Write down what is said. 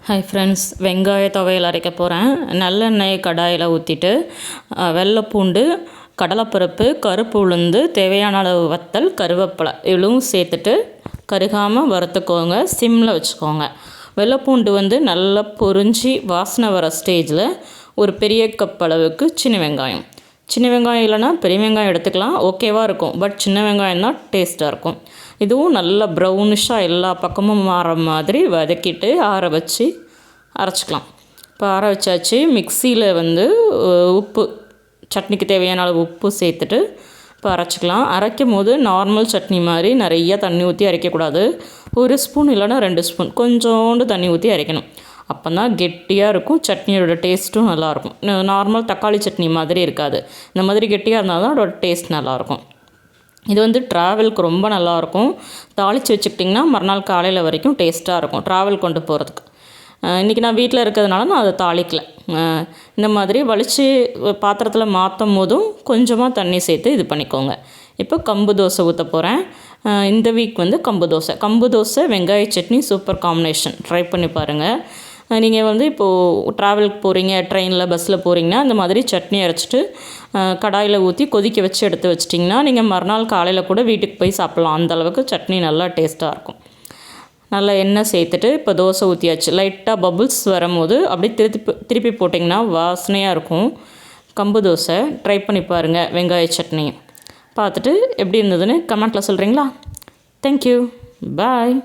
Hi friends, வெங்காய துவையல் அரைக்க போகிறேன். நல்லெண்ணெய் கடாயில் ஊற்றிட்டு வெள்ளைப்பூண்டு, கடலைப்பருப்பு, கருப்பு உளுந்து, தேவையான அளவு வத்தல், கருவேப்பிலை இவ்வளவும் சேர்த்துட்டு கருகாமல் வறுத்துக்கோங்க. சிம்மில் வச்சுக்கோங்க. வெள்ளைப்பூண்டு நல்லா பொரிஞ்சு வாசனை வர ஸ்டேஜில் ஒரு பெரிய கப் அளவுக்கு சின்ன வெங்காயம் இல்லைன்னா பெரிய வெங்காயம் எடுத்துக்கலாம், ஓகேவாக இருக்கும். பட் சின்ன வெங்காயம் தான் டேஸ்ட்டாக இருக்கும். இதுவும் நல்லா ப்ரௌனிஷாக எல்லா பக்கமும் மாற மாதிரி வதக்கிட்டு ஆற வச்சு அரைச்சிக்கலாம். இப்போ ஆற வச்சாச்சு. மிக்சியில் உப்பு, சட்னிக்கு தேவையான அளவு உப்பு சேர்த்துட்டு இப்போ அரைச்சிக்கலாம். அரைக்கும் போது நார்மல் சட்னி மாதிரி நிறைய தண்ணி ஊற்றி அரைக்கக்கூடாது. 1 ஸ்பூன் இல்லைன்னா 2 ஸ்பூன் கொஞ்சோண்டு தண்ணி ஊற்றி அரைக்கணும். அப்போ தான் கெட்டியாக இருக்கும். சட்னியோட டேஸ்ட்டும் நல்லாயிருக்கும். நார்மல் தக்காளி சட்னி மாதிரி இருக்காது. இந்த மாதிரி கெட்டியாக இருந்தால் தான் அதோட டேஸ்ட் நல்லாயிருக்கும். இது ட்ராவலுக்கு ரொம்ப நல்லாயிருக்கும். தாளித்து வச்சுக்கிட்டிங்கன்னா மறுநாள் காலையில் வரைக்கும் டேஸ்ட்டாக இருக்கும் ட்ராவல் கொண்டு போகிறதுக்கு. இன்றைக்கி நான் வீட்டில் இருக்கிறதுனால நான் அதை தாளிக்கலை. இந்த மாதிரி வலித்து பாத்திரத்தில் மாற்றும் போதும் கொஞ்சமாக தண்ணி சேர்த்து இது பண்ணிக்கோங்க. இப்போ கம்பு தோசை ஊற்ற போகிறேன். இந்த வீக் கம்பு தோசை வெங்காய சட்னி சூப்பர் காம்பினேஷன். ட்ரை பண்ணி பாருங்கள். நீங்கள் இப்போது ட்ராவலுக்கு போகிறீங்க, ட்ரெயினில் பஸ்ஸில் போகிறீங்கன்னா இந்த மாதிரி சட்னி அரைச்சிட்டு கடாயில் ஊற்றி கொதிக்க வச்சு எடுத்து வச்சிட்டிங்கன்னா நீங்கள் மறுநாள் காலையில் கூட வீட்டுக்கு போய் சாப்பிட்லாம். அந்தளவுக்கு சட்னி நல்லா டேஸ்ட்டாக இருக்கும். நல்லா எண்ணெய் சேர்த்துட்டு இப்போ தோசை ஊற்றியாச்சு. லைட்டாக பபுள்ஸ் வரும்போது அப்படியே திருப்பி போட்டிங்கன்னா வாசனையாக இருக்கும். கம்பு தோசை ட்ரை பண்ணி பாருங்கள். வெங்காய சட்னி பார்த்துட்டு எப்படி இருந்ததுன்னு கமெண்ட்டில் சொல்கிறீங்களா? தேங்க்யூ, பாய்.